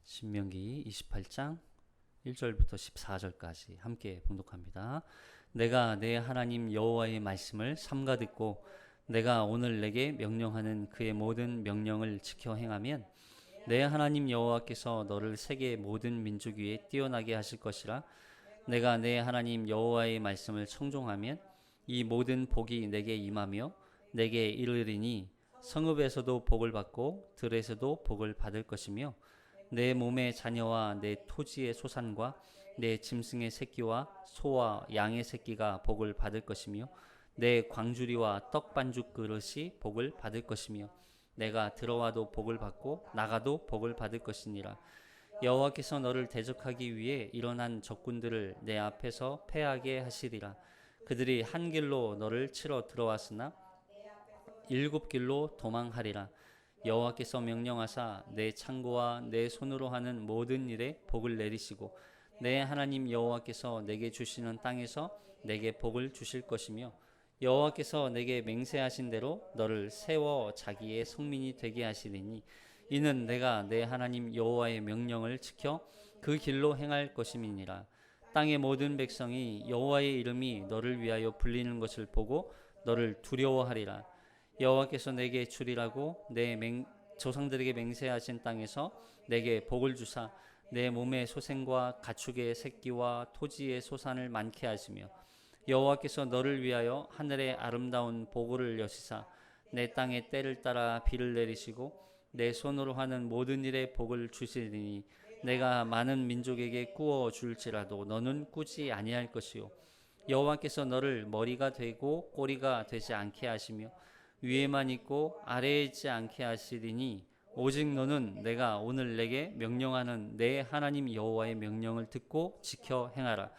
신명기 28장 1절부터 14절까지 함께 봉독합니다. 내가 내 하나님 여호와의 말씀을 삼가 듣고 내가 오늘 내게 명령하는 그의 모든 명령을 지켜 행하면 내 하나님 여호와께서 너를 세계 모든 민족 위에 뛰어나게 하실 것이라. 내가 내 하나님 여호와의 말씀을 청종하면 이 모든 복이 내게 임하며 내게 이르리니 성읍에서도 복을 받고 들에서도 복을 받을 것이며 내 몸의 자녀와 내 토지의 소산과 내 짐승의 새끼와 소와 양의 새끼가 복을 받을 것이며 내 광주리와 떡반죽 그릇이 복을 받을 것이며 내가 들어와도 복을 받고 나가도 복을 받을 것이니라. 여호와께서 너를 대적하기 위해 일어난 적군들을 내 앞에서 패하게 하시리라. 그들이 한 길로 너를 치러 들어왔으나 일곱 길로 도망하리라. 여호와께서 명령하사 내 창고와 내 손으로 하는 모든 일에 복을 내리시고 내 하나님 여호와께서 내게 주시는 땅에서 내게 복을 주실 것이며 여호와께서 내게 맹세하신 대로 너를 세워 자기의 성민이 되게 하시리니 이는 내가 내 하나님 여호와의 명령을 지켜 그 길로 행할 것임이니라. 땅의 모든 백성이 여호와의 이름이 너를 위하여 불리는 것을 보고 너를 두려워하리라. 여호와께서 내게 주리라고 내 조상들에게 맹세하신 땅에서 내게 복을 주사 내 몸의 소생과 가축의 새끼와 토지의 소산을 많게 하시며 여호와께서 너를 위하여 하늘의 아름다운 보고를 여시사 내 땅에 때를 따라 비를 내리시고 내 손으로 하는 모든 일에 복을 주시리니 내가 많은 민족에게 꾸어 줄지라도 너는 꾸지 아니할 것이요 여호와께서 너를 머리가 되고 꼬리가 되지 않게 하시며 위에만 있고 아래에 있지 않게 하시리니 오직 너는 내가 오늘 내게 명령하는 내 하나님 여호와의 명령을 듣고 지켜 행하라.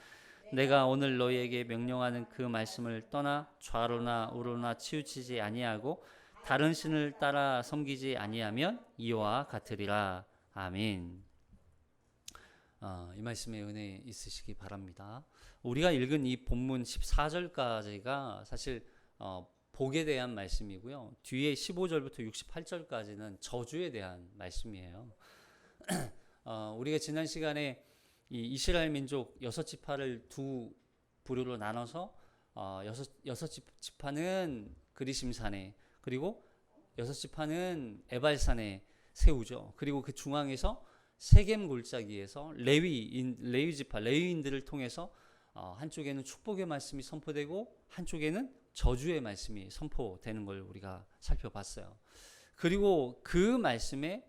내가 오늘 너희에게 명령하는 그 말씀을 떠나 좌로나 우로나 치우치지 아니하고 다른 신을 따라 섬기지 아니하면 이와 같으리라. 아멘. 이 말씀에 은혜 있으시기 바랍니다. 우리가 읽은 이 본문 14절까지가 사실 복에 대한 말씀이고요. 뒤에 15절부터 68절까지는 저주에 대한 말씀이에요. 우리가 지난 시간에 이 이스라엘 민족 6지파를 두 부류로 나눠서 여섯 지파는 그리심산에 그리고 6지파는 에발산에 세우죠. 그리고 그 중앙에서 세겜 골짜기에서 레위 지파 레위인들을 통해서 한쪽에는 축복의 말씀이 선포되고 한쪽에는 저주의 말씀이 선포되는 걸 우리가 살펴봤어요. 그리고 그 말씀에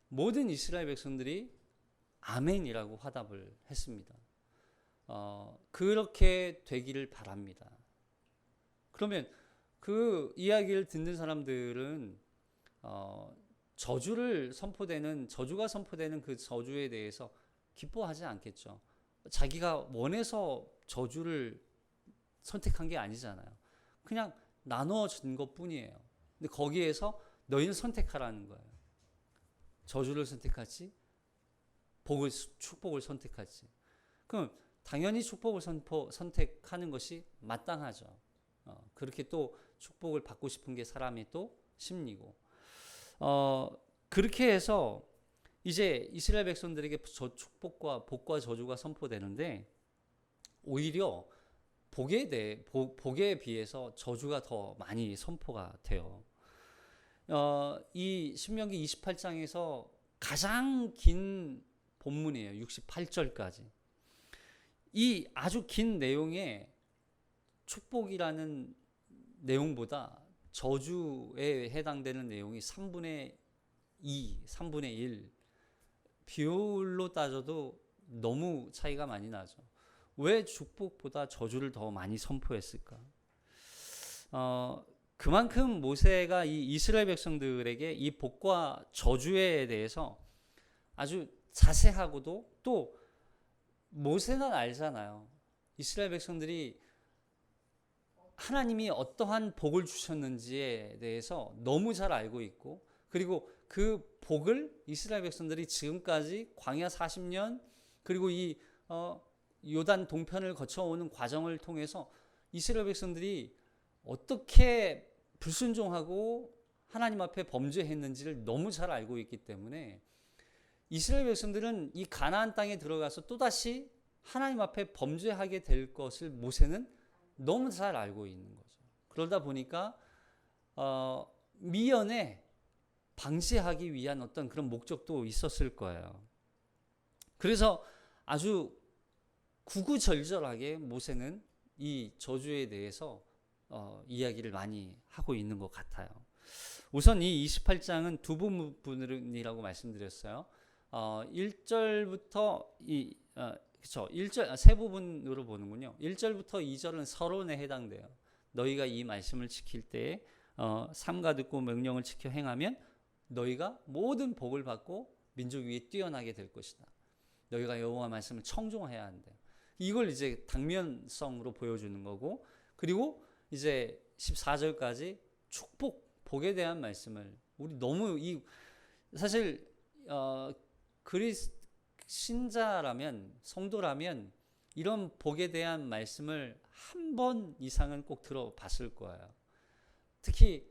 모든 이스라엘 백성들이 아멘이라고 화답을 했습니다. 그렇게 되기를 바랍니다. 그러면 그 이야기를 듣는 사람들은 저주가 선포되는 그 저주에 대해서 기뻐하지 않겠죠. 자기가 원해서 저주를 선택한 게 아니잖아요. 그냥 나눠준 것 뿐이에요. 근데 거기에서 너희는 선택하라는 거예요. 저주를 선택할지 축복을 선택할지. 그럼 당연히 축복을 선택하는 것이 마땅하죠. 그렇게 또 축복을 받고 싶은 게 사람의 또 심리고. 그렇게 해서 이제 이스라엘 백성들에게 복과 저주가 선포되는데 오히려 복에 비해서 저주가 더 많이 선포가 돼요. 이 신명기 28장에서 가장 긴 본문이에요. 68절까지. 이 아주 긴 내용에 축복이라는 내용보다 저주에 해당되는 내용이 3분의 2, 3분의 1 비율로 따져도 너무 차이가 많이 나죠. 왜 축복보다 저주를 더 많이 선포했을까? 그만큼 모세가 이 이스라엘 백성들에게 이 복과 저주에 대해서 아주 자세하고도 또 모세는 알잖아요. 이스라엘 백성들이 하나님이 어떠한 복을 주셨는지에 대해서 너무 잘 알고 있고 그리고 그 복을 이스라엘 백성들이 지금까지 광야 40년 그리고 이 요단 동편을 거쳐오는 과정을 통해서 이스라엘 백성들이 어떻게 불순종하고 하나님 앞에 범죄했는지를 너무 잘 알고 있기 때문에 이스라엘 백성들은 이 가나안 땅에 들어가서 또다시 하나님 앞에 범죄하게 될 것을 모세는 너무 잘 알고 있는 거죠. 그러다 보니까 미연에 방지하기 위한 어떤 그런 목적도 있었을 거예요. 그래서 아주 구구절절하게 모세는 이 저주에 대해서 이야기를 많이 하고 있는 것 같아요. 우선 이 28장은 두 부분이라고 말씀드렸어요. 1절부터 그렇죠. 1절 세 부분으로 보는군요. 1절부터 2절은 서론에 해당돼요. 너희가 이 말씀을 지킬 때에 삼가 듣고 명령을 지켜 행하면 너희가 모든 복을 받고 민족 위에 뛰어나게 될 것이다. 너희가 여호와 말씀을 청종해야 한대. 이걸 이제 당면성으로 보여주는 거고, 그리고 이제 14절까지 축복, 복에 대한 말씀을 우리 너무 사실 신자라면, 성도라면 이런 복에 대한 말씀을 한 번 이상은 꼭 들어봤을 거예요. 특히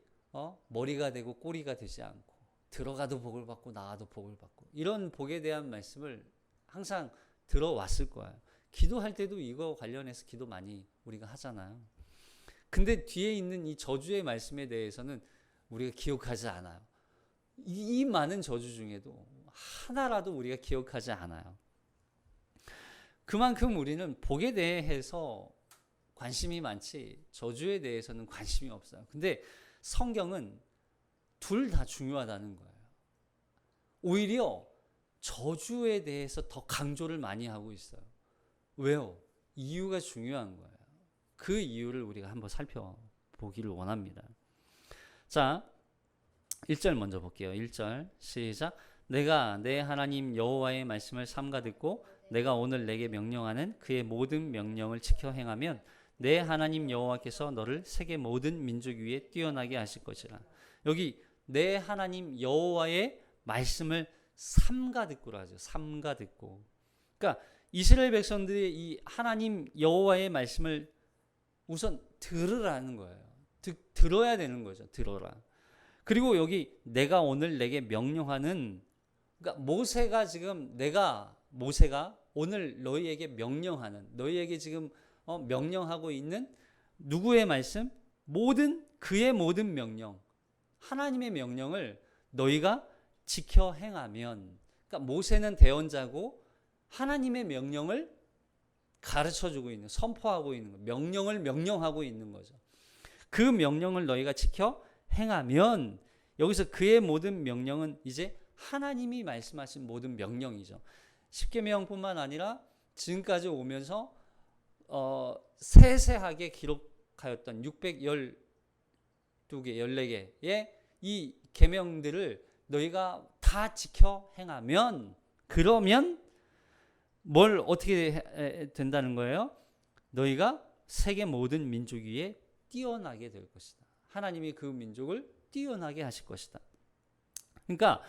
머리가 되고 꼬리가 되지 않고 들어가도 복을 받고 나와도 복을 받고 이런 복에 대한 말씀을 항상 들어왔을 거예요. 기도할 때도 이거 관련해서 기도 많이 우리가 하잖아요. 근데 뒤에 있는 이 저주의 말씀에 대해서는 우리가 기억하지 않아요. 이 많은 저주 중에도 하나라도 우리가 기억하지 않아요. 그만큼 우리는 복에 대해서 관심이 많지 저주에 대해서는 관심이 없어요. 근데 성경은 둘 다 중요하다는 거예요. 오히려 저주에 대해서 더 강조를 많이 하고 있어요. 왜요? 이유가 중요한 거예요. 그 이유를 우리가 한번 살펴보기를 원합니다. 자, 1절 먼저 볼게요. 1절 시작. 내가 내 하나님 여호와의 말씀을 삼가 듣고 내가 오늘 내게 명령하는 그의 모든 명령을 지켜 행하면 내 하나님 여호와께서 너를 세계 모든 민족 위에 뛰어나게 하실 것이라. 여기 내 하나님 여호와의 말씀을 삼가 듣고라 하죠. 삼가 듣고. 그러니까 이스라엘 백성들이 이 하나님 여호와의 말씀을 우선 들으라는 거예요. 들어야 되는 거죠. 들어라. 그리고 여기 내가 오늘 내게 명령하는, 그러니까 모세가 오늘 너희에게 명령하는, 너희에게 지금 명령하고 있는 누구의 말씀? 그의 모든 명령, 하나님의 명령을 너희가 지켜 행하면, 그러니까 모세는 대언자고 하나님의 명령을 가르쳐주고 있는, 선포하고 있는 거, 명령을 명령하고 있는 거죠. 그 명령을 너희가 지켜 행하면, 여기서 그의 모든 명령은 이제 하나님이 말씀하신 모든 명령이죠. 십계명뿐만 아니라 지금까지 오면서 세세하게 기록하였던 612개, 14개의 이 계명들을 너희가 다 지켜 행하면, 그러면 뭘 어떻게 된다는 거예요? 너희가 세계 모든 민족 위에 뛰어나게 될 것이다. 하나님이 그 민족을 뛰어나게 하실 것이다. 그러니까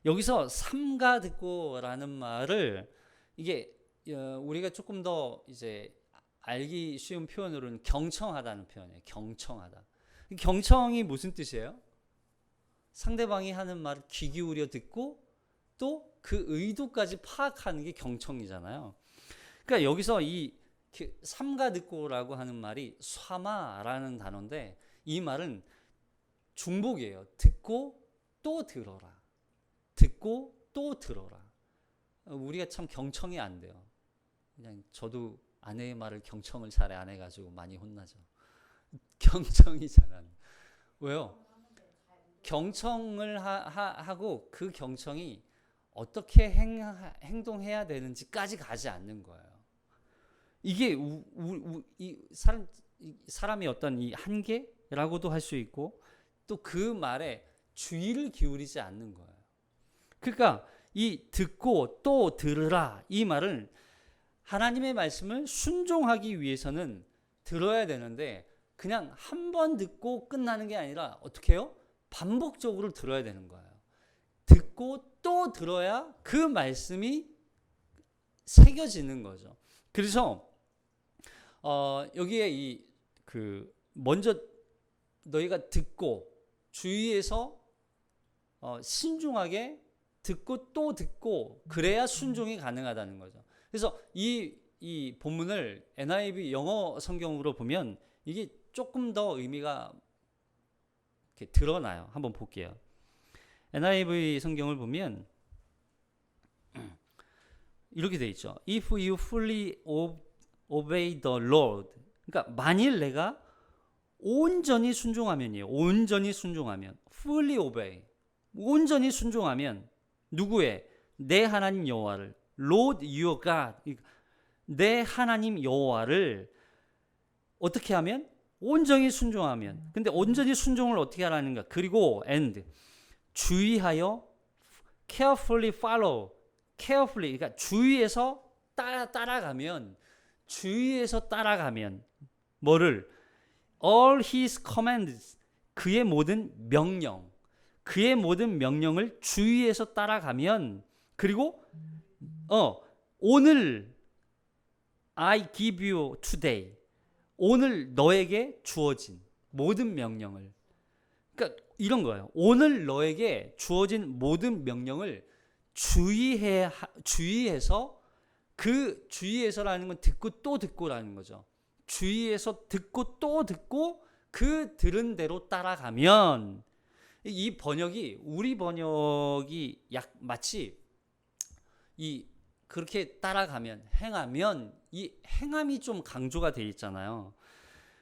여기서 삼가 듣고라는 말을, 이게 우리가 조금 더 이제 알기 쉬운 표현으로는 경청하다는 표현이에요. 경청하다. 경청이 무슨 뜻이에요? 상대방이 하는 말을 귀 기울여 듣고 또 그 의도까지 파악하는 게 경청이잖아요. 그러니까 여기서 이 삼가 듣고라고 하는 말이 쏴마라는 단어인데, 이 말은 중복이에요. 듣고 또 들어라. 듣고 또 들어라. 우리가 참 경청이 안 돼요. 그냥 저도 아내의 말을 경청을 잘 안 해가지고 많이 혼나죠. 경청이 잘 안 돼요. 왜요? 경청을 하고 그 경청이 어떻게 행동해야 되는지까지 가지 않는 거예요. 이게 사람의 어떤 이 한계라고도 할 수 있고, 또 그 말에 주의를 기울이지 않는 거예요. 그러니까 이 듣고 또 들으라, 이 말은 하나님의 말씀을 순종하기 위해서는 들어야 되는데, 그냥 한 번 듣고 끝나는 게 아니라 어떻게 해요? 반복적으로 들어야 되는 거예요. 듣고 또 들어야 그 말씀이 새겨지는 거죠. 그래서 여기에 먼저 너희가 듣고 주의해서 신중하게 듣고 또 듣고 그래야 순종이 가능하다는 거죠. 그래서 이 본문을 NIV 영어 성경으로 보면 이게 조금 더 의미가 이렇게 드러나요. 한번 볼게요. NIV 성경을 보면 이렇게 돼 있죠. If you fully obey the Lord. 그러니까 만일 내가 온전히 순종하면이에요. 온전히 순종하면. fully obey. 온전히 순종하면 누구의? 내 하나님 여호와를. Lord your God. 내 하나님 여호와를 어떻게 하면? 온전히 순종하면. 근데 온전히 순종을 어떻게 하라는가? 그리고 and 주의하여 carefully follow. carefully 그러니까 주의해서 따라가면 뭐를? all his commands 그의 모든 명령을 주의해서 따라가면 그리고 오늘 I give you today 오늘 너에게 주어진 모든 명령을 그러니까 이런 거예요. 오늘 너에게 주어진 모든 명령을 주의해서 그 주의해서라는 건 듣고 또 듣고라는 거죠. 주의해서 듣고 또 듣고 그 들은 대로 따라가면 이 번역이 우리 번역이 마치 그렇게 따라가면 행하면 이 행함이 좀 강조가 돼 있잖아요.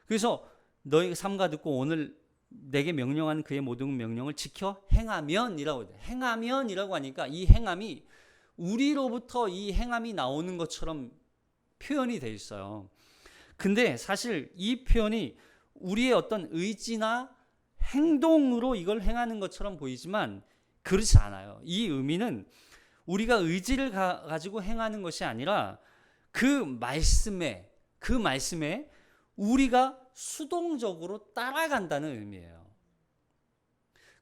그래서 너희가 삼가 듣고 오늘 내게 명령한 그의 모든 명령을 지켜 행하면이라고 해요. 행하면이라고 하니까 이 행함이 우리로부터 이 행함이 나오는 것처럼 표현이 돼 있어요. 근데 사실 이 표현이 우리의 어떤 의지나 행동으로 이걸 행하는 것처럼 보이지만 그렇지 않아요. 이 의미는 우리가 의지를 가지고 행하는 것이 아니라 그 말씀에 우리가 수동적으로 따라간다는 의미예요.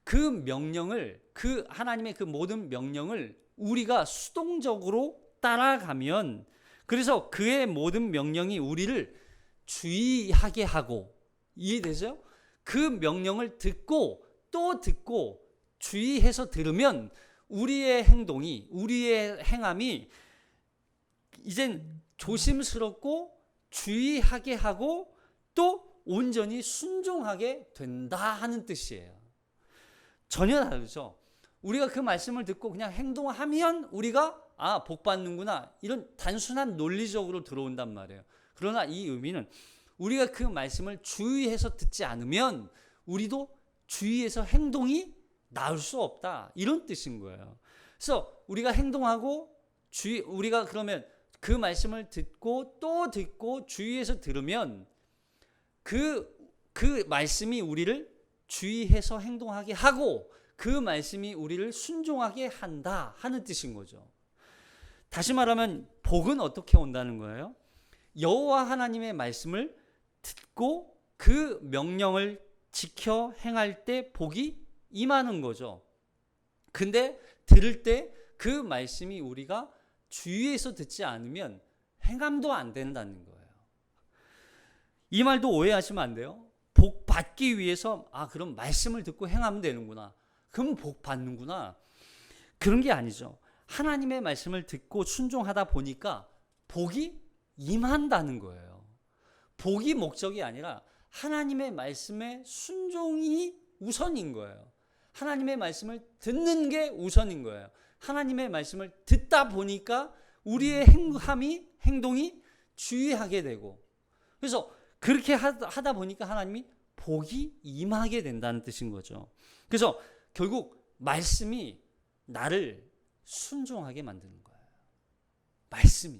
그 명령을 그 하나님의 그 모든 명령을 우리가 수동적으로 따라가면 그래서 그의 모든 명령이 우리를 주의하게 하고 이해되세요? 그 명령을 듣고 또 듣고 주의해서 들으면 우리의 행동이 우리의 행함이 이젠 조심스럽고 주의하게 하고 또 온전히 순종하게 된다 하는 뜻이에요. 전혀 다르죠. 우리가 그 말씀을 듣고 그냥 행동하면 우리가 복 받는구나 이런 단순한 논리적으로 들어온단 말이에요. 그러나 이 의미는 우리가 그 말씀을 주의해서 듣지 않으면 우리도 주의해서 행동이 나올 수 없다 이런 뜻인 거예요. 그래서 우리가 행동하고 우리가 그러면 그 말씀을 듣고 또 듣고 주의해서 들으면 그 말씀이 우리를 주의해서 행동하게 하고 그 말씀이 우리를 순종하게 한다 하는 뜻인 거죠. 다시 말하면 복은 어떻게 온다는 거예요? 여호와 하나님의 말씀을 듣고 그 명령을 지켜 행할 때 복이 임하는 거죠. 근데 들을 때 그 말씀이 우리가 주의해서 듣지 않으면 행함도 안 된다는 거예요. 이 말도 오해하시면 안 돼요. 복 받기 위해서 그럼 말씀을 듣고 행하면 되는구나. 그럼 복 받는구나. 그런 게 아니죠. 하나님의 말씀을 듣고 순종하다 보니까 복이 임한다는 거예요. 복이 목적이 아니라 하나님의 말씀에 순종이 우선인 거예요. 하나님의 말씀을 듣는 게 우선인 거예요. 하나님의 말씀을 듣다 보니까 우리의 행동이 주의하게 되고 그래서 그렇게 하다 보니까 하나님이 복이 임하게 된다는 뜻인 거죠. 그래서 결국 말씀이 나를 순종하게 만드는 거예요. 말씀이.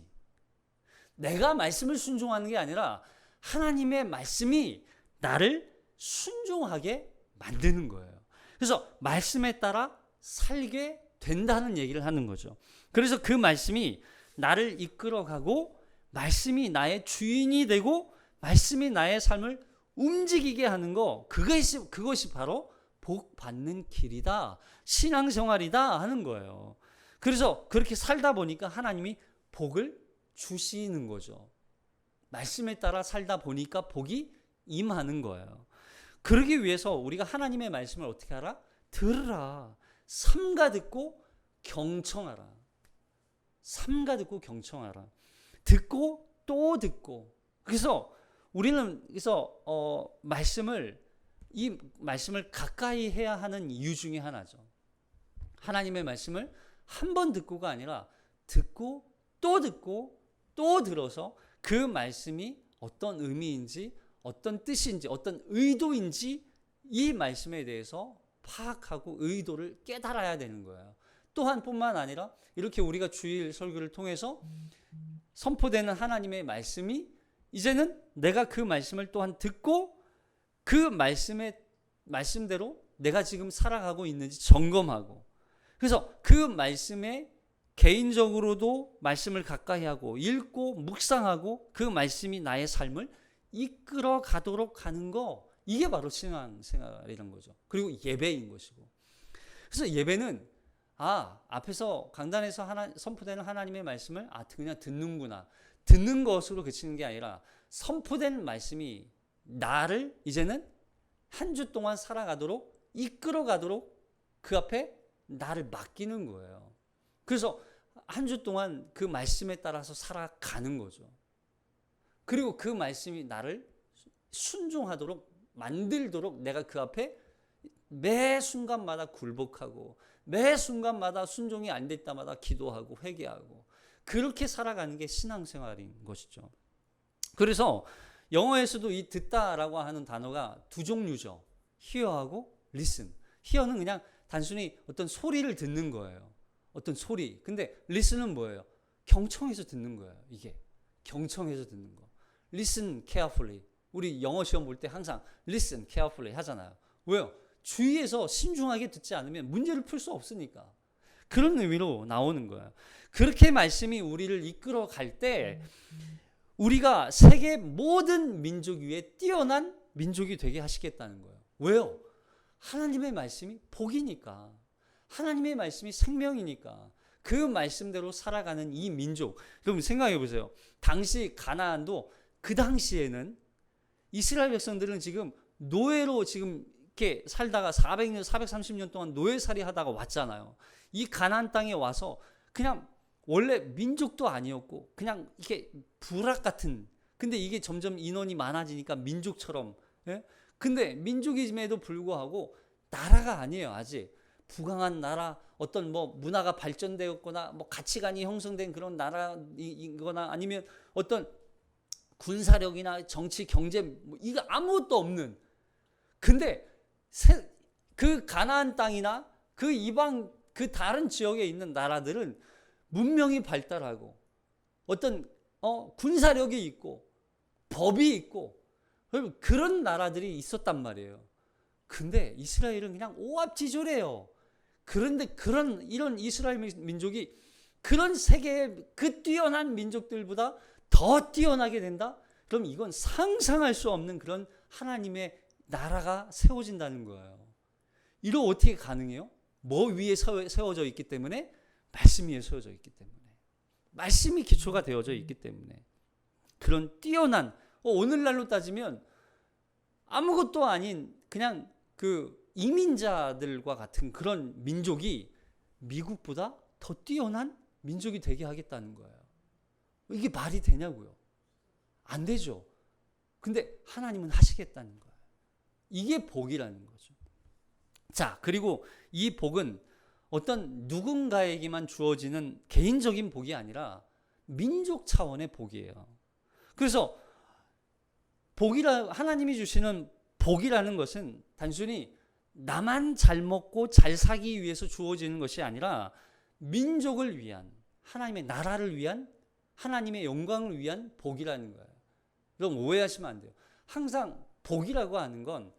내가 말씀을 순종하는 게 아니라 하나님의 말씀이 나를 순종하게 만드는 거예요. 그래서 말씀에 따라 살게 된다는 얘기를 하는 거죠. 그래서 그 말씀이 나를 이끌어가고 말씀이 나의 주인이 되고 말씀이 나의 삶을 움직이게 하는 거 그것이 바로 복 받는 길이다. 신앙생활이다 하는 거예요. 그래서 그렇게 살다 보니까 하나님이 복을 주시는 거죠. 말씀에 따라 살다 보니까 복이 임하는 거예요. 그러기 위해서 우리가 하나님의 말씀을 어떻게 하라? 들으라. 삼가 듣고 경청하라. 삼가 듣고 경청하라. 듣고 또 듣고. 그래서 우리는 이 말씀을 가까이 해야 하는 이유 중에 하나죠. 하나님의 말씀을 한 번 듣고가 아니라 듣고 또 들어서 그 말씀이 어떤 의미인지, 어떤 뜻인지, 어떤 의도인지 이 말씀에 대해서 파악하고 의도를 깨달아야 되는 거예요. 또한 뿐만 아니라 이렇게 우리가 주일 설교를 통해서 선포되는 하나님의 말씀이 이제는 내가 그 말씀을 또한 듣고 그 말씀대로 내가 지금 살아가고 있는지 점검하고, 그래서 그 말씀에 개인적으로도 말씀을 가까이 하고 읽고 묵상하고 그 말씀이 나의 삶을 이끌어 가도록 하는 거, 이게 바로 신앙생활이라는 거죠. 그리고 예배인 것이고. 그래서 예배는 앞에서 강단에서 선포되는 하나님의 말씀을 그냥 듣는구나, 듣는 것으로 그치는 게 아니라 선포된 말씀이 나를 이제는 한 주 동안 살아가도록 이끌어 가도록 그 앞에 나를 맡기는 거예요. 그래서 한 주 동안 그 말씀에 따라서 살아가는 거죠. 그리고 그 말씀이 나를 순종하도록 만들도록 내가 그 앞에 매 순간마다 굴복하고 매 순간마다 순종이 안 될 때마다 기도하고 회개하고 그렇게 살아가는 게 신앙생활인 것이죠. 그래서 영어에서도 이 듣다라고 하는 단어가 두 종류죠. hear하고 listen. hear는 그냥 단순히 어떤 소리를 듣는 거예요. 어떤 소리. 근데 listen은 뭐예요? 경청해서 듣는 거예요. 이게 경청해서 듣는 거. listen carefully. 우리 영어 시험 볼 때 항상 listen carefully 하잖아요. 왜요? 주의해서 신중하게 듣지 않으면 문제를 풀 수 없으니까. 그런 의미로 나오는 거예요. 그렇게 말씀이 우리를 이끌어 갈 때 우리가 세계 모든 민족 위에 뛰어난 민족이 되게 하시겠다는 거예요. 왜요? 하나님의 말씀이 복이니까. 하나님의 말씀이 생명이니까. 그 말씀대로 살아가는 이 민족. 여러분 생각해 보세요. 당시 가나안도 그 당시에는 이스라엘 백성들은 지금 노예로 지금 이렇게 살다가 400년, 430년 동안 노예살이 하다가 왔잖아요. 이 가나안 땅에 와서 그냥 원래 민족도 아니었고 그냥 이렇게 부락 같은, 근데 이게 점점 인원이 많아지니까 민족처럼, 예? 근데 민족임에도 불구하고 나라가 아니에요. 아직 부강한 나라, 어떤 뭐 문화가 발전되었거나 뭐 가치관이 형성된 그런 나라이거나 아니면 어떤 군사력이나 정치, 경제 뭐 이거 아무것도 없는, 근데 그 가나안 땅이나 그 이방 그 다른 지역에 있는 나라들은 문명이 발달하고 어떤 군사력이 있고 법이 있고 그런 나라들이 있었단 말이에요. 근데 이스라엘은 그냥 오합지졸해요. 그런데 이런 이스라엘 민족이 그런 세계의 그 뛰어난 민족들보다 더 뛰어나게 된다? 그럼 이건 상상할 수 없는 그런 하나님의 나라가 세워진다는 거예요. 이거 어떻게 가능해요? 뭐 위에 세워져 있기 때문에? 말씀 위에 세워져 있기 때문에. 말씀이 기초가 되어져 있기 때문에. 그런 뛰어난, 오늘날로 따지면 아무것도 아닌 그냥 그 이민자들과 같은 그런 민족이 미국보다 더 뛰어난 민족이 되게 하겠다는 거예요. 이게 말이 되냐고요? 안 되죠. 근데 하나님은 하시겠다는 거예요. 이게 복이라는 거죠. 자, 그리고 이 복은 어떤 누군가에게만 주어지는 개인적인 복이 아니라 민족 차원의 복이에요. 그래서 하나님이 주시는 복이라는 것은 단순히 나만 잘 먹고 잘 살기 위해서 주어지는 것이 아니라 민족을 위한, 하나님의 나라를 위한, 하나님의 영광을 위한 복이라는 거예요. 여러분 오해하시면 안 돼요. 항상 복이라고 하는 건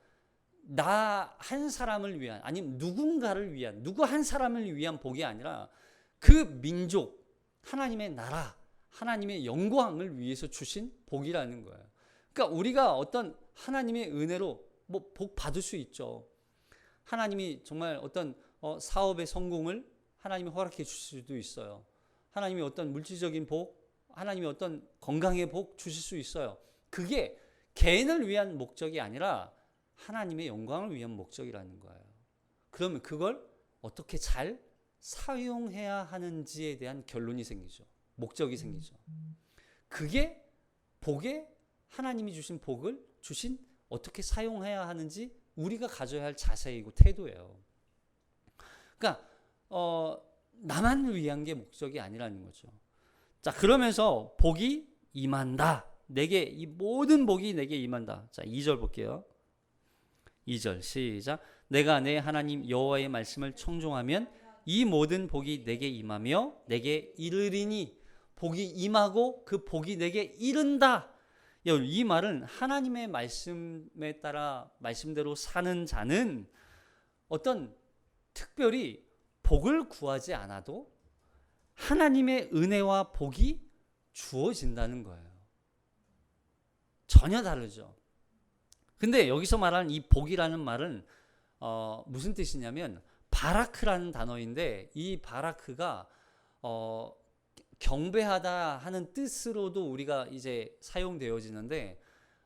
나 한 사람을 위한, 아니면 누군가를 위한, 누구 한 사람을 위한 복이 아니라 그 민족, 하나님의 나라, 하나님의 영광을 위해서 주신 복이라는 거예요. 그러니까 우리가 어떤 하나님의 은혜로 뭐 복 받을 수 있죠. 하나님이 정말 어떤 사업의 성공을 하나님이 허락해 주실 수도 있어요. 하나님이 어떤 물질적인 복, 하나님이 어떤 건강의 복 주실 수 있어요. 그게 개인을 위한 목적이 아니라 하나님의 영광을 위한 목적이라는 거예요. 그러면 그걸 어떻게 잘 사용해야 하는지에 대한 결론이 생기죠. 목적이 생기죠. 그게 복에 하나님이 주신 복을 주신 어떻게 사용해야 하는지 우리가 가져야 할 자세이고 태도예요. 그러니까 나만 위한 게 목적이 아니라는 거죠. 자, 그러면서 복이 임한다. 내게 이 모든 복이 내게 임한다. 자, 2절 볼게요. 2절 시작. 내가 내 하나님 여호와의 말씀을 청종하면 이 모든 복이 내게 임하며 내게 이르리니. 복이 임하고 그 복이 내게 이른다. 이 말은 하나님의 말씀에 따라 말씀대로 사는 자는 어떤 특별히 복을 구하지 않아도 하나님의 은혜와 복이 주어진다는 거예요. 전혀 다르죠. 근데 여기서 말하는 이 복이라는 말은 무슨 뜻이냐면 바라크라는 단어인데 이 바라크가 경배하다 하는 뜻으로도 우리가 이제 사용되어지는데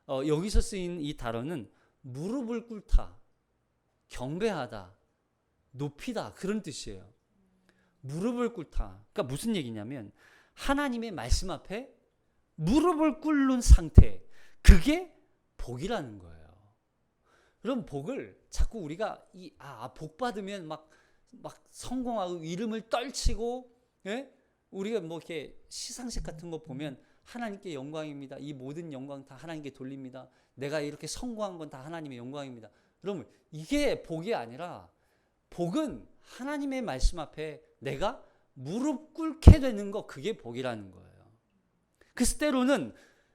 여기서 쓰인 이 단어는 무릎을 꿇다, 경배하다, 높이다 그런 뜻이에요. 무릎을 꿇다. 그러니까 무슨 얘기냐면 하나님의 말씀 앞에 무릎을 꿇는 상태, 그게 복이라는 거예요. 그럼 복을 자꾸 우리가 복 받으면 막 성공하고 이름을 떨치고, 예? 우리가 뭐 이렇게 시상식 같은 거 보면 하나님께 영광입니다. 이 모든 영광 다 하나님께 돌립니다. 내가 이렇게 성공한 건 다 하나님의 영광입니다. 그러면 이게 복이 아니라 복은 하나님의 말씀 앞에 내가 무릎 꿇게 되는 거, 그게 복이라는 거예요. 그래서 때로는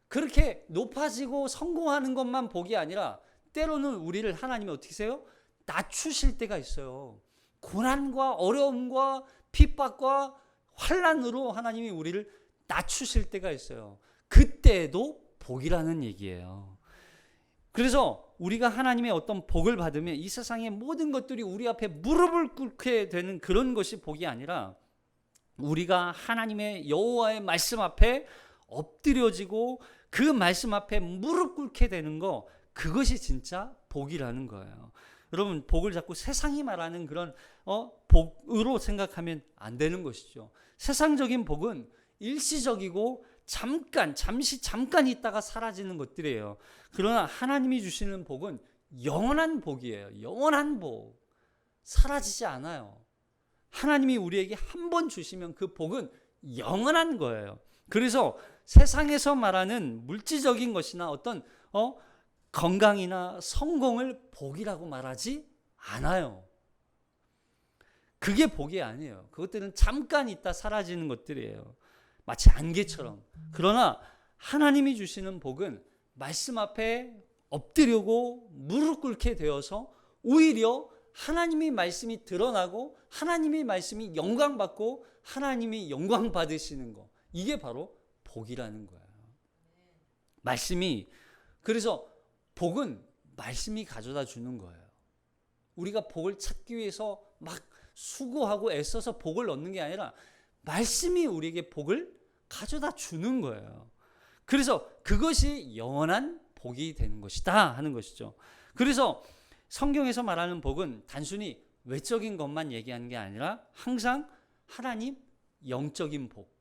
그렇게 높아지고 성공하는 것만 복이 아니라 때로는 우리를 하나님이 어떻게 하세요? 낮추실 때가 있어요. 고난과 어려움과 핍박과 환난으로 하나님이 우리를 낮추실 때가 있어요. 그때도 복이라는 얘기예요. 그래서 우리가 하나님의 어떤 복을 받으면 이 세상의 모든 것들이 우리 앞에 무릎을 꿇게 되는 그런 것이 복이 아니라 우리가 하나님의 여호와의 말씀 앞에 엎드려지고 그 말씀 앞에 무릎 꿇게 되는 거, 그것이 진짜 복이라는 거예요. 여러분, 복을 자꾸 세상이 말하는 그런 복으로 생각하면 안 되는 것이죠. 세상적인 복은 일시적이고 잠깐 있다가 사라지는 것들이에요. 그러나 하나님이 주시는 복은 영원한 복이에요. 영원한 복. 사라지지 않아요. 하나님이 우리에게 한 번 주시면 그 복은 영원한 거예요. 그래서 세상에서 말하는 물질적인 것이나 어떤 건강이나 성공을 복이라고 말하지 않아요. 그게 복이 아니에요. 그것들은 잠깐 있다 사라지는 것들이에요. 마치 안개처럼. 그러나 하나님이 주시는 복은 말씀 앞에 엎드리고 무릎 꿇게 되어서 오히려 하나님의 말씀이 드러나고 하나님의 말씀이 영광받고 하나님이 영광 받으시는 거, 이게 바로 복이라는 거예요. 말씀이, 그래서 복은 말씀이 가져다 주는 거예요. 우리가 복을 찾기 위해서 막 수고하고 애써서 복을 얻는 게 아니라 말씀이 우리에게 복을 가져다 주는 거예요. 그래서 그것이 영원한 복이 되는 것이다 하는 것이죠. 그래서 성경에서 말하는 복은 단순히 외적인 것만 얘기하는 게 아니라 항상 하나님 영적인 복,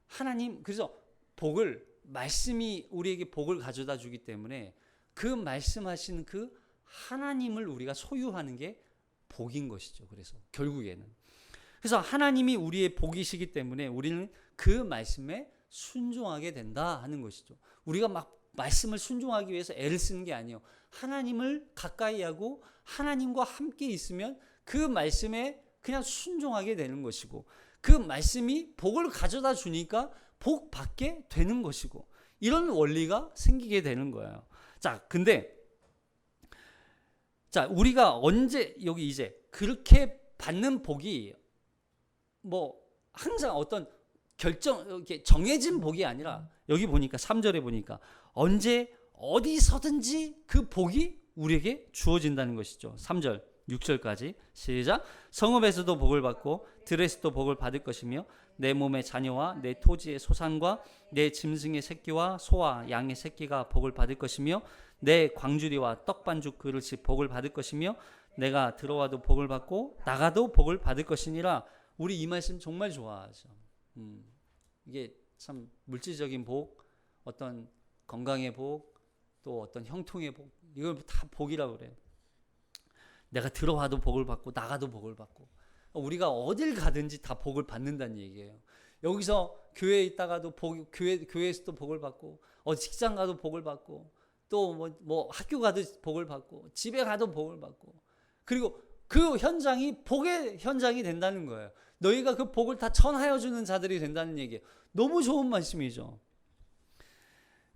하나님, 그래서 복을, 말씀이 우리에게 복을 가져다 주기 때문에 그 말씀하신 그 하나님을 우리가 소유하는 게 복인 것이죠. 그래서 결국에는, 그래서 하나님이 우리의 복이시기 때문에 우리는 그 말씀에 순종하게 된다 하는 것이죠. 우리가 막 말씀을 순종하기 위해서 애를 쓰는 게 아니에요. 하나님을 가까이 하고 하나님과 함께 있으면 그 말씀에 그냥 순종하게 되는 것이고, 그 말씀이 복을 가져다 주니까 복 받게 되는 것이고, 이런 원리가 생기게 되는 거예요. 근데 우리가 언제 여기 이제 그렇게 받는 복이 뭐 항상 어떤 이렇게 정해진 복이 아니라, 여기 보니까 3절에 보니까 언제 어디서든지 그 복이 우리에게 주어진다는 것이죠. 3절 6절까지 시작. 성읍에서도 복을 받고 들에서도 복을 받을 것이며 내 몸의 자녀와 내 토지의 소산과 내 짐승의 새끼와 소와 양의 새끼가 복을 받을 것이며 내 광주리와 떡반죽 그릇이 복을 받을 것이며 내가 들어와도 복을 받고 나가도 복을 받을 것이니라. 우리 이 말씀 정말 좋아하죠. 이게 참 물질적인 복, 어떤 건강의 복, 또 어떤 형통의 복, 이걸 다 복이라고 그래요. 내가 들어와도 복을 받고 나가도 복을 받고, 우리가 어딜 가든지 다 복을 받는다는 얘기예요. 여기서 교회에 있다가도 교회에서도 복을 받고, 직장 가도 복을 받고, 또 뭐 학교 가도 복을 받고, 집에 가도 복을 받고, 그리고 그 현장이 복의 현장이 된다는 거예요. 너희가 그 복을 다 전하여 주는 자들이 된다는 얘기예요. 너무 좋은 말씀이죠.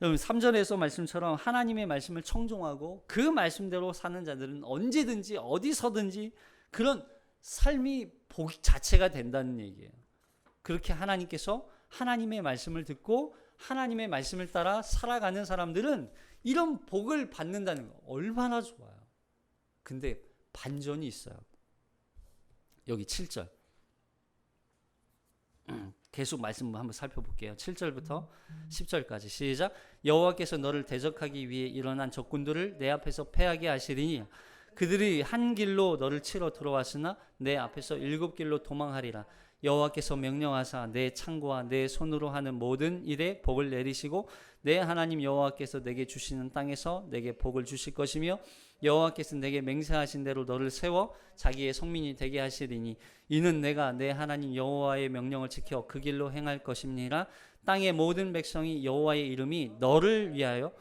여러분 3절에서 말씀처럼 하나님의 말씀을 청종하고 그 말씀대로 사는 자들은 언제든지 어디서든지 그런 삶이 복 자체가 된다는 얘기예요. 그렇게 하나님께서 하나님의 말씀을 듣고 하나님의 말씀을 따라 살아가는 사람들은 이런 복을 받는다는 거 얼마나 좋아요. 근데 반전이 있어요. 여기 7절 계속 말씀 한번 살펴볼게요. 7절부터 10절까지 시작. 여호와께서 너를 대적하기 위해 일어난 적군들을 내 앞에서 패하게 하시리니 그들이 한 길로 너를 치러 들어왔으나 내 앞에서 7길로 도망하리라. 여호와께서 명령하사 내 창고와 내 손으로 하는 모든 일에 복을 내리시고 내 하나님 여호와께서 내게 주시는 땅에서 내게 복을 주실 것이며 여호와께서 내게 맹세하신 대로 너를 세워 자기의 성민이 되게 하시리니 이는 내가 내 하나님 여호와의 명령을 지켜 그 길로 행할 것임니라. 땅의 모든 백성이 여호와의 이름이 너를 위하여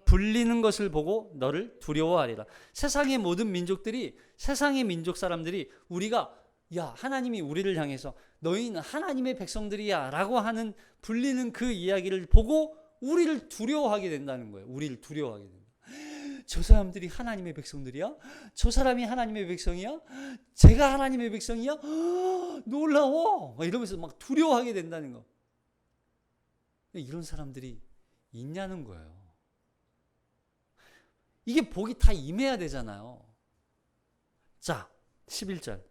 불리는 것을 보고 너를 두려워하리라. 세상의 모든 민족들이, 세상의 민족 사람들이 우리가 하나님이 우리를 향해서 너희는 하나님의 백성들이야 라고 하는 불리는 그 이야기를 보고 우리를 두려워하게 된다는 거예요. 우리를 두려워하게 된다. 저 사람들이 하나님의 백성들이야? 저 사람이 하나님의 백성이야? 제가 하나님의 백성이야? 놀라워! 이러면서 막 두려워하게 된다는 거. 이런 사람들이 있냐는 거예요. 이게 복이 다 임해야 되잖아요. 자, 11절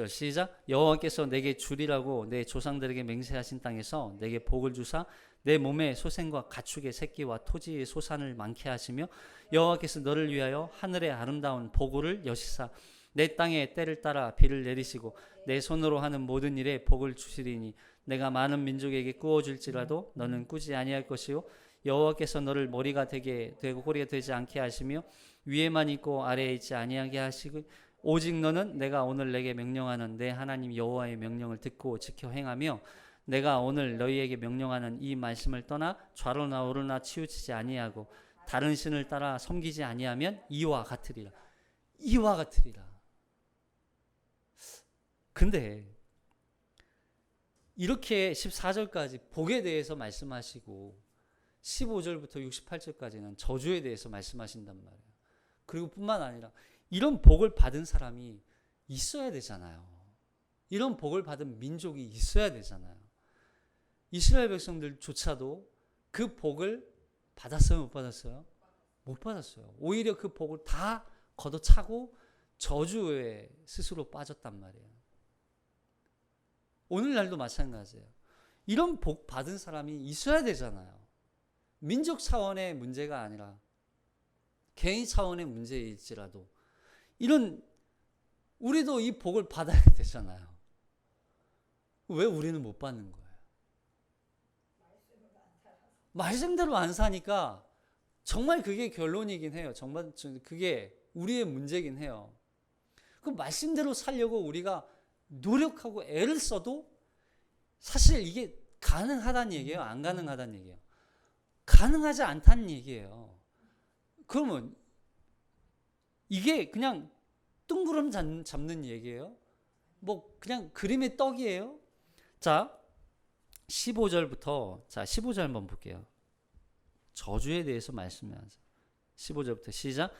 시작. 여호와께서 내게 주리라고 내 조상들에게 맹세하신 땅에서 내게 복을 주사 내 몸에 소생과 가축의 새끼와 토지의 소산을 많게 하시며 여호와께서 너를 위하여 하늘의 아름다운 보고를 여시사 내 땅에 때를 따라 비를 내리시고 내 손으로 하는 모든 일에 복을 주시리니 내가 많은 민족에게 꾸어줄지라도 너는 꾸지 아니할 것이요 여호와께서 너를 머리가 되고 꼬리가 되지 않게 하시며 위에만 있고 아래에 있지 아니하게 하시고 오직 너는 내가 오늘 내게 명령하는 내 하나님 여호와의 명령을 듣고 지켜 행하며 내가 오늘 너희에게 명령하는 이 말씀을 떠나 좌로나 우로나 치우치지 아니하고 다른 신을 따라 섬기지 아니하면 이와 같으리라. 이와 같으리라. 근데 이렇게 14절까지 복에 대해서 말씀하시고 15절부터 68절까지는 저주에 대해서 말씀하신단 말이에요. 그리고 뿐만 아니라 이런 복을 받은 사람이 있어야 되잖아요. 이런 복을 받은 민족이 있어야 되잖아요. 이스라엘 백성들조차도 그 복을 받았어요? 못 받았어요? 못 받았어요. 오히려 그 복을 다 걷어차고 저주에 스스로 빠졌단 말이에요. 오늘날도 마찬가지예요. 이런 복 받은 사람이 있어야 되잖아요. 민족 차원의 문제가 아니라 개인 차원의 문제일지라도 우리도 이 복을 받아야 되잖아요. 왜 우리는 못 받는 거예요? 말씀대로 안 사니까 정말 그게 결론이긴 해요. 정말 그게 우리의 문제긴 해요. 그 말씀대로 살려고 우리가 노력하고 애를 써도 사실 이게 가능하다는 얘기예요? 안 가능하다는 얘기예요? 가능하지 않다는 얘기예요. 그러면 이게 그냥 뜬구름 잡는 얘기예요? 뭐 그냥 그림의 떡이에요? 자, 15절 한번 볼게요. 저주에 대해서 말씀하세요. 15절부터 시작.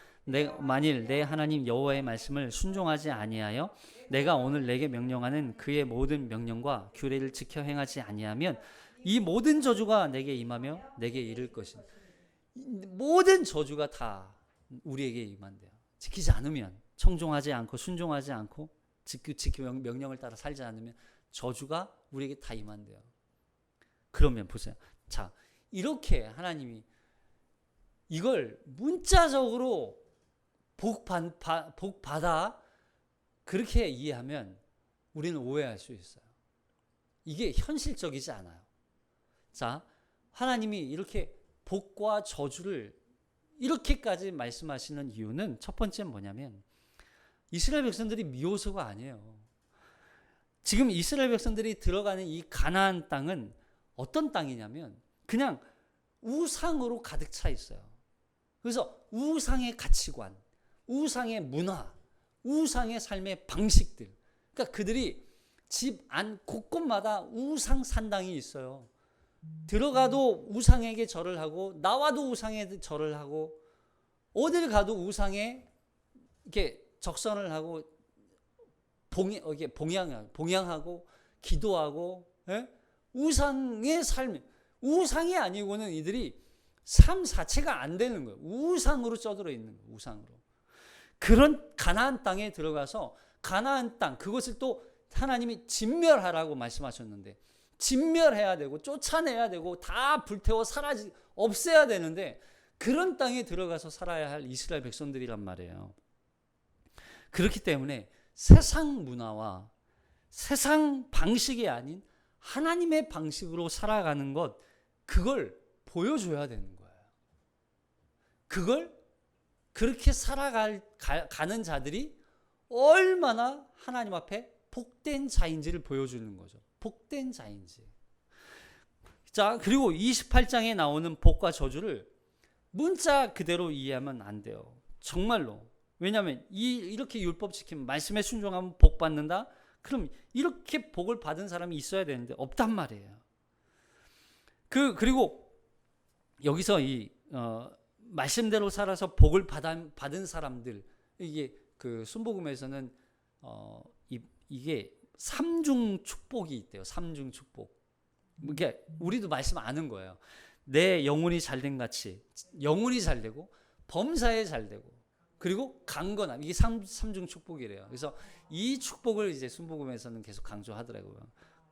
만일 내 하나님 여호와의 말씀을 순종하지 아니하여 내가 오늘 내게 명령하는 그의 모든 명령과 규례를 지켜 행하지 아니하면 이 모든 저주가 내게 임하며 내게 이를 것이다. 모든 저주가 다 우리에게 임한대요. 지키지 않으면, 청종하지 않고 순종하지 않고 명령을 따라 살지 않으면 저주가 우리에게 다 임한대요. 그러면 보세요. 자, 이렇게 하나님이 이걸 문자적으로 복 받아 그렇게 이해하면 우리는 오해할 수 있어요. 이게 현실적이지 않아요. 자, 하나님이 이렇게 복과 저주를 이렇게까지 말씀하시는 이유는 첫 번째는 뭐냐면 이스라엘 백성들이 미워서가 아니에요. 지금 이스라엘 백성들이 들어가는 이 가나안 땅은 어떤 땅이냐면 그냥 우상으로 가득 차 있어요. 그래서 우상의 가치관, 우상의 문화, 우상의 삶의 방식들. 그러니까 그들이 집 안 곳곳마다 우상 산당이 있어요. 들어가도 우상에게 절을 하고 나와도 우상에 절을 하고 어딜 가도 우상에 이렇게 적선을 하고 봉양하고 기도하고, 예? 우상의 삶, 우상이 아니고는 이들이 삶 자체가 안 되는 거예요. 우상으로 쪄들어 있는 거예요. 우상으로. 그런 가나안 땅에 들어가서 가나안 땅 그것을 또 하나님이 진멸하라고 말씀하셨는데 진멸해야 되고 쫓아내야 되고 다 불태워 없애야 되는데 그런 땅에 들어가서 살아야 할 이스라엘 백성들이란 말이에요. 그렇기 때문에 세상 문화와 세상 방식이 아닌 하나님의 방식으로 살아가는 것, 그걸 보여줘야 되는 거예요. 그걸 그렇게 살아가는 자들이 얼마나 하나님 앞에 복된 자인지를 보여주는 거죠. 복된 자인지. 자, 그리고 28장에 나오는 복과 저주를 문자 그대로 이해하면 안 돼요. 정말로. 왜냐하면 이렇게 율법 지키면 말씀에 순종하면 복 받는다? 그럼 이렇게 복을 받은 사람이 있어야 되는데 없단 말이에요. 그리고 여기서 말씀대로 살아서 복을 받은 사람들, 이게 그 순복음에서는 이게 삼중 축복이 있대요. 삼중 축복. 이게 우리도 말씀 아는 거예요. 내 영혼이 잘된 같이 영혼이 잘되고 범사에 잘되고 그리고 강건함, 이게 삼중 축복이래요. 그래서 이 축복을 이제 순복음에서는 계속 강조하더라고요.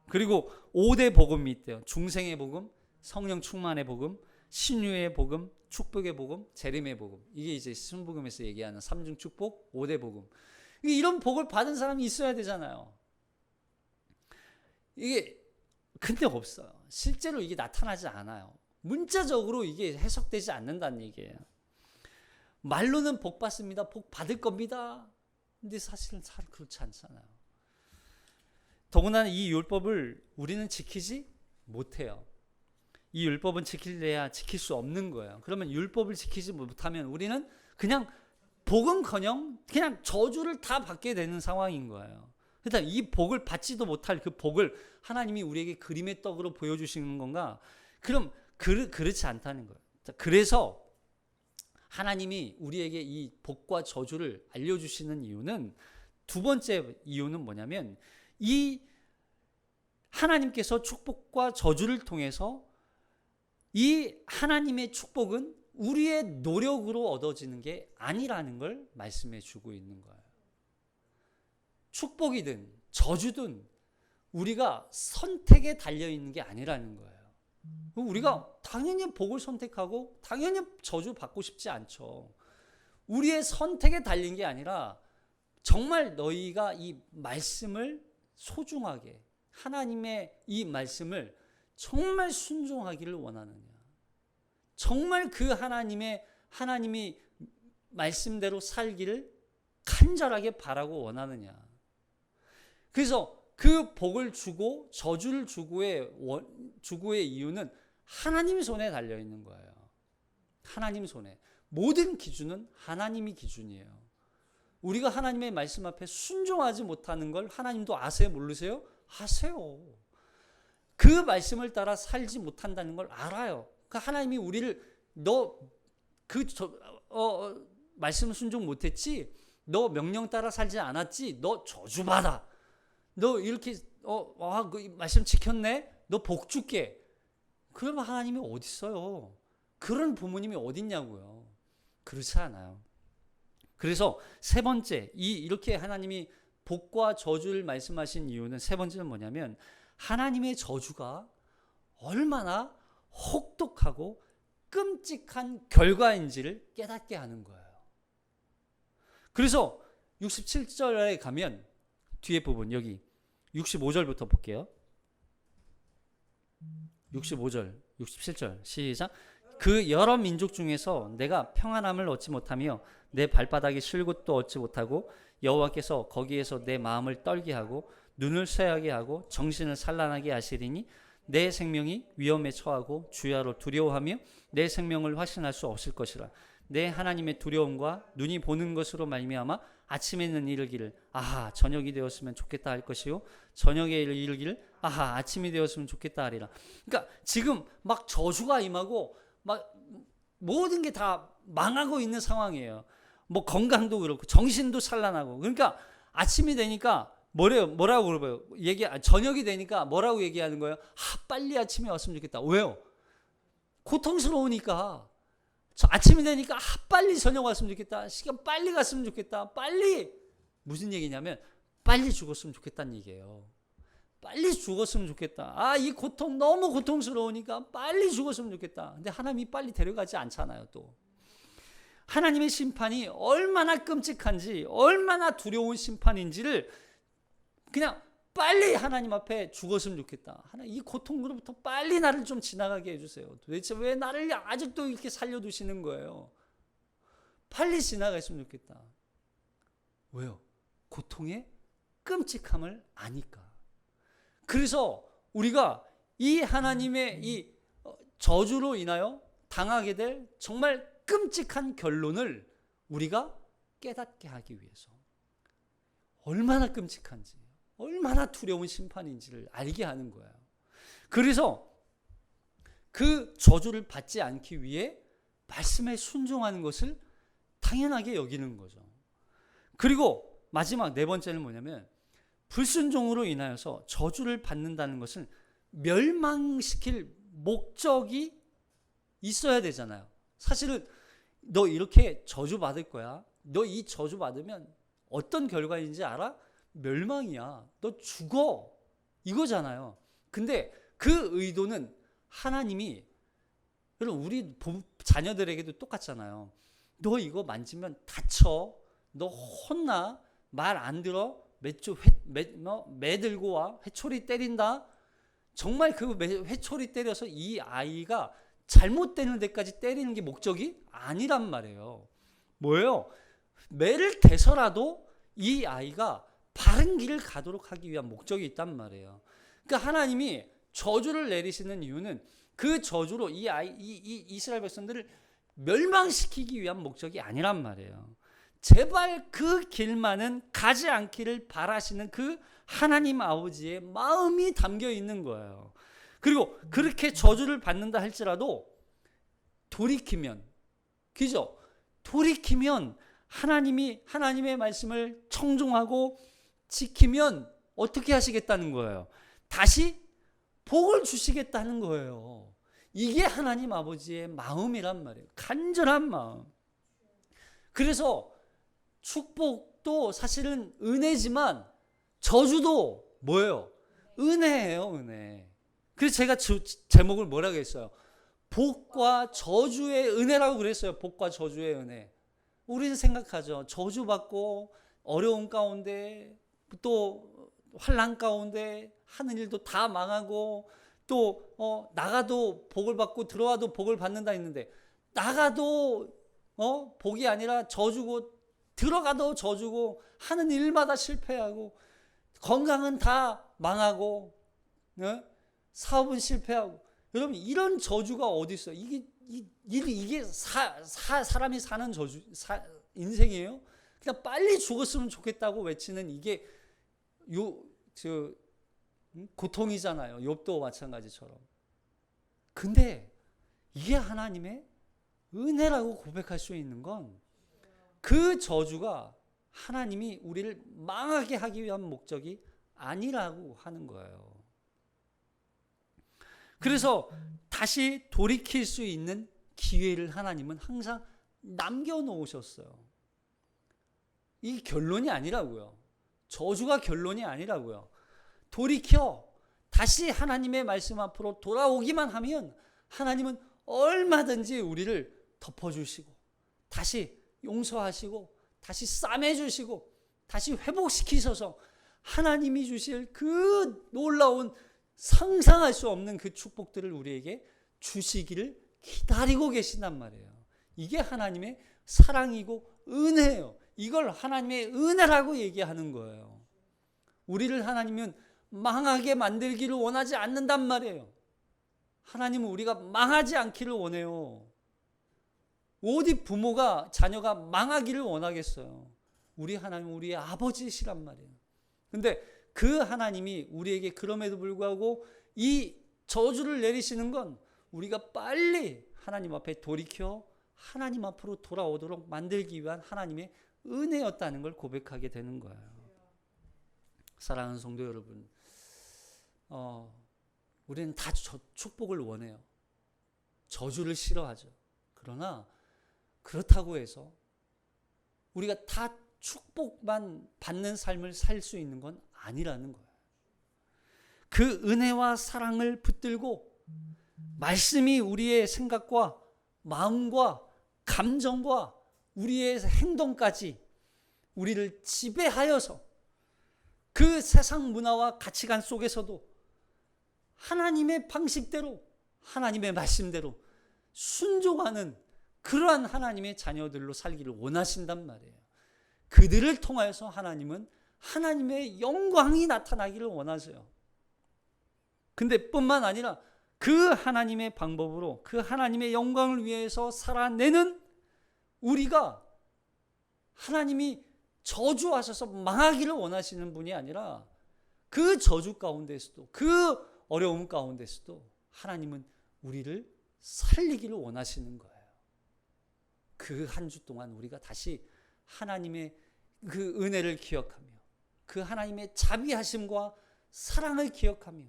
그리고 5대 복음이 있대요. 중생의 복음, 성령 충만의 복음, 신유의 복음, 축복의 복음, 재림의 복음. 이게 이제 순복음에서 얘기하는 삼중 축복, 5대 복음. 이런 복을 받은 사람이 있어야 되잖아요. 이게 근데 없어요. 실제로 이게 나타나지 않아요. 문자적으로 이게 해석되지 않는다는 얘기예요. 말로는 복 받습니다. 복 받을 겁니다. 근데 사실은 잘 그렇지 않잖아요. 더구나 이 율법을 우리는 지키지 못해요. 이 율법은 지킬래야 지킬 수 없는 거예요. 그러면 율법을 지키지 못하면 우리는 그냥 복은커녕 그냥 저주를 다 받게 되는 상황인 거예요. 그러니까 이 복을 받지도 못할 그 복을 하나님이 우리에게 그림의 떡으로 보여주시는 건가? 그럼 그렇지 않다는 거예요. 그래서 하나님이 우리에게 이 복과 저주를 알려주시는 이유는, 두 번째 이유는 뭐냐면 이 하나님께서 축복과 저주를 통해서 이 하나님의 축복은 우리의 노력으로 얻어지는 게 아니라는 걸 말씀해 주고 있는 거예요. 축복이든 저주든 우리가 선택에 달려있는 게 아니라는 거예요. 우리가 당연히 복을 선택하고 당연히 저주 받고 싶지 않죠. 우리의 선택에 달린 게 아니라 정말 너희가 이 말씀을 소중하게, 하나님의 이 말씀을 정말 순종하기를 원하느냐, 정말 그 하나님이 말씀대로 살기를 간절하게 바라고 원하느냐. 그래서 그 복을 주고 저주를 주고의 이유는 하나님 손에 달려 있는 거예요. 하나님 손에. 모든 기준은 하나님이 기준이에요. 우리가 하나님의 말씀 앞에 순종하지 못하는 걸 하나님도 아세요? 모르세요? 아세요. 그 말씀을 따라 살지 못한다는 걸 알아요. 그러니까 하나님이 우리를 말씀 순종 못했지? 너 명령 따라 살지 않았지? 너 저주받아. 너 이렇게 그 말씀 지켰네? 너 복 줄게. 그러면 하나님이 어디 있어요? 그런 부모님이 어디 있냐고요. 그렇지 않아요. 그래서 세 번째, 이렇게 하나님이 복과 저주를 말씀하신 이유는, 세 번째는 뭐냐면 하나님의 저주가 얼마나 혹독하고 끔찍한 결과인지를 깨닫게 하는 거예요. 그래서 67절에 가면 뒤에 부분 여기 65절부터 볼게요. 65절, 67절 시작. 그 여러 민족 중에서 내가 평안함을 얻지 못하며 내 발바닥이 쉴 곳도 얻지 못하고 여호와께서 거기에서 내 마음을 떨게 하고 눈을 쇠하게 하고 정신을 산란하게 하시리니 내 생명이 위험에 처하고 주야로 두려워하며 내 생명을 확신할 수 없을 것이라. 내 하나님의 두려움과 눈이 보는 것으로 말미암아 아침에는 이르기를 아하 저녁이 되었으면 좋겠다 할 것이요 저녁에 이르기를 아하 아침이 되었으면 좋겠다 하리라. 그러니까 지금 막 저주가 임하고 막 모든 게 다 망하고 있는 상황이에요. 뭐 건강도 그렇고 정신도 산란하고. 그러니까 아침이 되니까 뭐라고 그러고요? 저녁이 되니까 뭐라고 얘기하는 거예요? 빨리 아침이 왔으면 좋겠다. 왜요? 고통스러우니까. 아침이 되니까 빨리 저녁 왔으면 좋겠다. 시간 빨리 갔으면 좋겠다. 빨리. 무슨 얘기냐면 빨리 죽었으면 좋겠다는 얘기예요. 빨리 죽었으면 좋겠다. 이 고통 너무 고통스러우니까 빨리 죽었으면 좋겠다. 근데 하나님이 빨리 데려가지 않잖아요. 또 하나님의 심판이 얼마나 끔찍한지 얼마나 두려운 심판인지를 그냥 빨리 하나님 앞에 죽었으면 좋겠다. 하나님 이 고통으로부터 빨리 나를 좀 지나가게 해주세요. 도대체 왜 나를 아직도 이렇게 살려두시는 거예요? 빨리 지나갔으면 좋겠다. 왜요? 고통의 끔찍함을 아니까. 그래서 우리가 이 하나님의 이 저주로 인하여 당하게 될 정말 끔찍한 결론을 우리가 깨닫게 하기 위해서 얼마나 끔찍한지 얼마나 두려운 심판인지를 알게 하는 거예요. 그래서 그 저주를 받지 않기 위해 말씀에 순종하는 것을 당연하게 여기는 거죠. 그리고 마지막 네 번째는 뭐냐면 불순종으로 인하여서 저주를 받는다는 것은 멸망시킬 목적이 있어야 되잖아요. 사실은 너 이렇게 저주 받을 거야. 너 이 저주 받으면 어떤 결과인지 알아? 멸망이야. 너 죽어. 이거잖아요. 근데 그 의도는 하나님이 여러분 우리 자녀들에게도 똑같잖아요. 너 이거 만지면 다쳐. 너 혼나. 말 안 들어. 매 들고 와. 회초리 때린다. 정말 그 회초리 때려서 이 아이가 잘못되는 데까지 때리는 게 목적이 아니란 말이에요. 뭐예요? 매를 대서라도 이 아이가 바른 길을 가도록 하기 위한 목적이 있단 말이에요. 그러니까 하나님이 저주를 내리시는 이유는 그 저주로 이 이스라엘 백성들을 멸망시키기 위한 목적이 아니란 말이에요. 제발 그 길만은 가지 않기를 바라시는 그 하나님 아버지의 마음이 담겨 있는 거예요. 그리고 그렇게 저주를 받는다 할지라도 돌이키면, 그죠? 돌이키면 하나님의 말씀을 청종하고 지키면 어떻게 하시겠다는 거예요? 다시 복을 주시겠다는 거예요. 이게 하나님 아버지의 마음이란 말이에요. 간절한 마음. 그래서 축복도 사실은 은혜지만 저주도 뭐예요? 은혜예요, 은혜. 그래서 제가 제목을 뭐라고 했어요? 복과 저주의 은혜라고 그랬어요. 복과 저주의 은혜. 우리는 생각하죠. 저주받고 어려운 가운데 또 환난 가운데 하는 일도 다 망하고 또 나가도 복을 받고 들어와도 복을 받는다 했는데 나가도 복이 아니라 저주고 들어가도 저주고 하는 일마다 실패하고 건강은 다 망하고 사업은 실패하고. 여러분 이런 저주가 어디 있어요? 이게 사람이 사는 저주 인생이에요? 그냥 빨리 죽었으면 좋겠다고 외치는 이게 고통이잖아요. 욥도 마찬가지처럼. 근데 이게 하나님의 은혜라고 고백할 수 있는 건 그 저주가 하나님이 우리를 망하게 하기 위한 목적이 아니라고 하는 거예요. 그래서 다시 돌이킬 수 있는 기회를 하나님은 항상 남겨놓으셨어요. 이 결론이 아니라고요. 저주가 결론이 아니라고요. 돌이켜 다시 하나님의 말씀 앞으로 돌아오기만 하면 하나님은 얼마든지 우리를 덮어주시고 다시 용서하시고 다시 싸매주시고 다시 회복시키셔서 하나님이 주실 그 놀라운 상상할 수 없는 그 축복들을 우리에게 주시기를 기다리고 계신단 말이에요. 이게 하나님의 사랑이고 은혜예요. 이걸 하나님의 은혜라고 얘기하는 거예요. 우리를 하나님은 망하게 만들기를 원하지 않는단 말이에요. 하나님은 우리가 망하지 않기를 원해요. 어디 부모가 자녀가 망하기를 원하겠어요. 우리 하나님은 우리의 아버지시란 말이에요. 근데 그 하나님이 우리에게 그럼에도 불구하고 이 저주를 내리시는 건 우리가 빨리 하나님 앞에 돌이켜 하나님 앞으로 돌아오도록 만들기 위한 하나님의 은혜였다는 걸 고백하게 되는 거예요. 사랑하는 성도 여러분, 우리는 다 축복을 원해요. 저주를 싫어하죠. 그러나 그렇다고 해서 우리가 다 축복만 받는 삶을 살 수 있는 건 아니라는 거예요. 그 은혜와 사랑을 붙들고 말씀이 우리의 생각과 마음과 감정과 우리의 행동까지 우리를 지배하여서 그 세상 문화와 가치관 속에서도 하나님의 방식대로 하나님의 말씀대로 순종하는 그러한 하나님의 자녀들로 살기를 원하신단 말이에요. 그들을 통하여서 하나님은 하나님의 영광이 나타나기를 원하세요. 근데 뿐만 아니라 그 하나님의 방법으로 그 하나님의 영광을 위해서 살아내는 우리가 하나님이 저주하셔서 망하기를 원하시는 분이 아니라 그 저주 가운데서도 그 어려움 가운데서도 하나님은 우리를 살리기를 원하시는 거예요. 그 한 주 동안 우리가 다시 하나님의 그 은혜를 기억하며 그 하나님의 자비하심과 사랑을 기억하며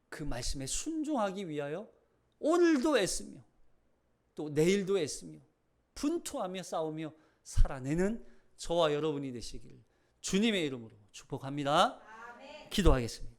그 말씀에 순종하기 위하여 오늘도 애쓰며 또 내일도 애쓰며 분투하며 싸우며 살아내는 저와 여러분이 되시기를 주님의 이름으로 축복합니다. 기도하겠습니다.